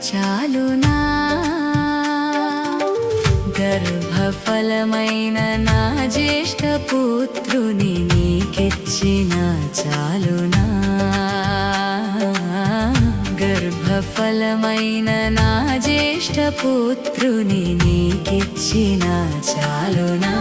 చాలునా గర్భఫలమైన నా జ్యేష్ఠ పుత్రుని నీకిచ్చిన చాలునా గర్భఫలమైన నా జ్యేష్ఠ పుత్రుని నీకిచ్చిన చాలునా